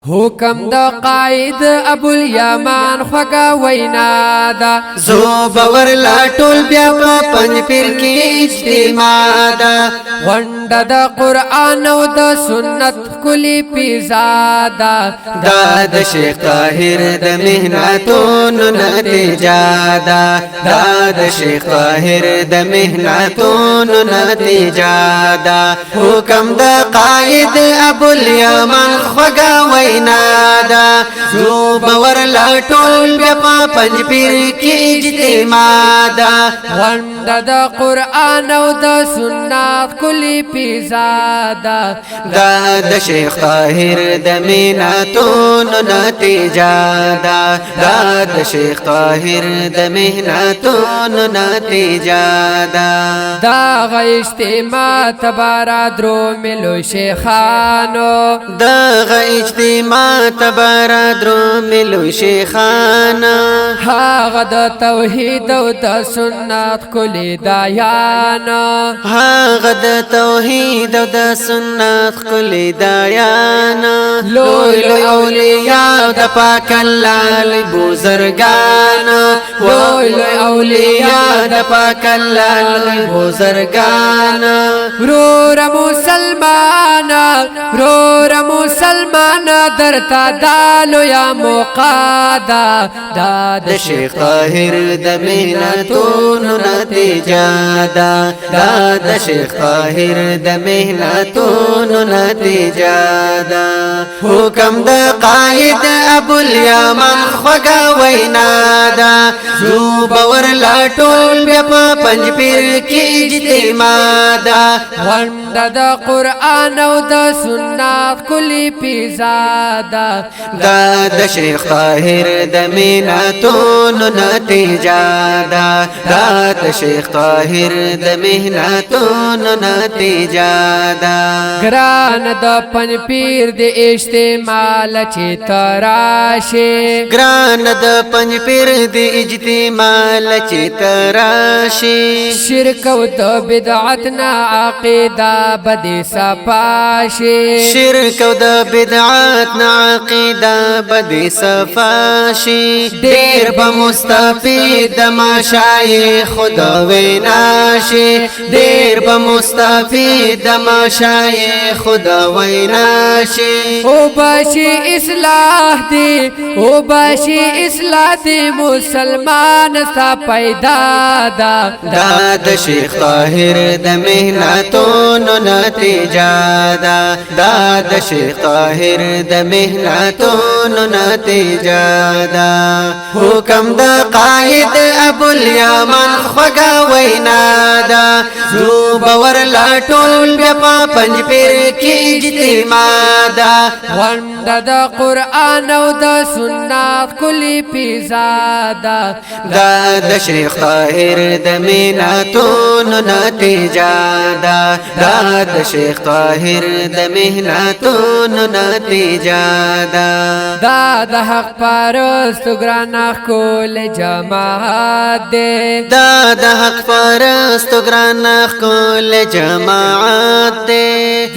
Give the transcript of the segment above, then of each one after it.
حکم د قائد ابو الیمان خوگا وینا دا زو باور لا ټول بیا په پنځ پیر کې اجتماع دا غونډه د قران او د سنت کلی پیزادا دا د شیخ طاهر د مهنتونو نتیجه دا دا د شیخ طاهر د مهنتونو نتیجه دا حکم د قائد ابو الیمان خوگا وینا دا زو باور لا ټول بیا په پنځ پیر کې اجتماع دا غونډه د قران او د سنت کلی پیزادا دا د شیخ طاهر د مهنتونو نتیجه دا دا د شیخ طاهر د مهنتونو نتیجه دا دا غ اجتماع تبارا درو ملو شیخانو دا غ اجتماع تبارا درو ملو شیخانا هاغه د توحید او د سنت کلی دایانا هاغه د توحید او د سنت کلی دایانا لوی لوی اولیاء د پاک الله لوی بزرگان لوی لوی اولیاء د پاک الله لوی بزرگان رور مسلمان درتا دالو یا مقادا دا د شیخ طاهر د مهنتونو نتیجه دا دا د شیخ طاهر د مهنتونو نتیجه دا حکم د قائد ابو الیمان خوگا وینا دا زو باور لا ټول بیا په پنځ پیر کې اجتماع دا غونډه د قران او د سنت کلی پیزادا دا د شیخ طاهر د مهنتونو نتیجه دا دا د شیخ طاهر د مهنتونو نتیجه دا ګران د پن پیر د اجتماع لچې تراشه ګران د پنځ پیر د اجتماع لچې تراشي شرک او د بدعت نه عقیده بد صفاشي شرک او د بدعات نه عقیده بد صفاشي ډیر به مستفید مشایخ خدا ویناشي ډیر به مستفید مشایخ خدا ویناشي او باشي اصلاح دی مسلمان ستا پیدا دا دا د شیخ طاهر د مهنتونو نتیجه دا دا د شیخ طاهر د مهنتونو نتیجه دا حکم د قائد ابو الیمان خوگا وینا دا زو باور لا ټول بیا په پنځ پیر کې اجتماع دا غونډه د قران او د سنت کلی پیزادا دا د شیخ طاهر د مهنتونو نتیجه دا دا د شیخ طاهر د مهنتونو نتیجه دا دا د حق پرست ګران کول جماعت دے دا د حق پرست ګران کول جماعت دے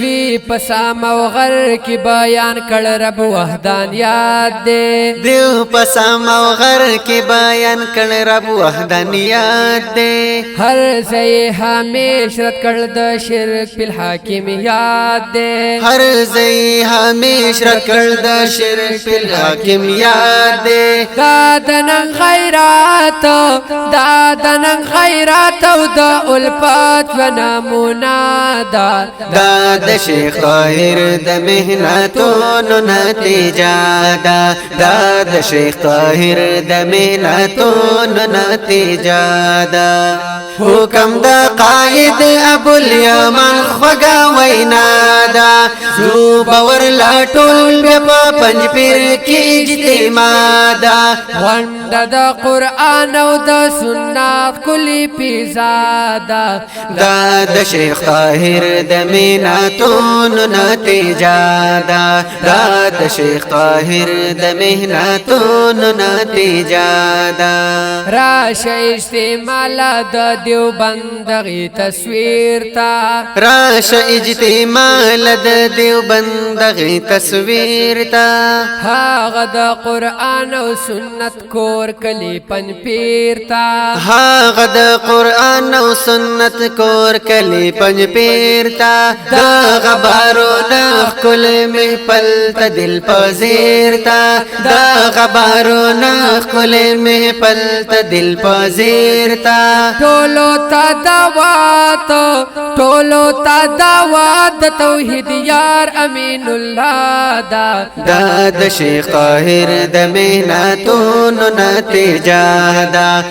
وی پسام او غر کی بیان کړ رب وحدانیت دے دیو پسام او غر کی بیان کړ رب وحدانیت دے هر ځای همیشه رد کړ د شرک په حاکمیت دے هر ځای همیشه رد کړ د شرک په حاکمیت دے دادنن خیرات او د الفات و نمونه دا د شیخ طاهر د مهنتونو نتیجه دا د شیخ طاهر د مهنتونو نتیجه دا حکم د قائد ابو الیمان خوگا وینا دا زو باور لا ټول بیا په پنځ پیر کې اجتماع دا غونډه د قران او د سنت کلی پیزادا دا د شیخ طاهر د مهنتونو نتیجه دا د شیخ طاهر د مهنتونو نتیجه ده راشه اجتماع د دیوبند غي تصویر تا راشه اجتماع د دیوبند غي تصویر تا هاغه د قرآن او سنت کور کلی پن پیر تا هاغه د قرآن او سنت کور کلی پنج پیر تا دا غبارو نخ کل محفل تا دل پذیر تا دا غبارو نخ کل محفل تا دل پذیر تا ټولو تا دعوات توحید یار امین الله دا د شیخ طاهر د مهنتونو نتیجه ده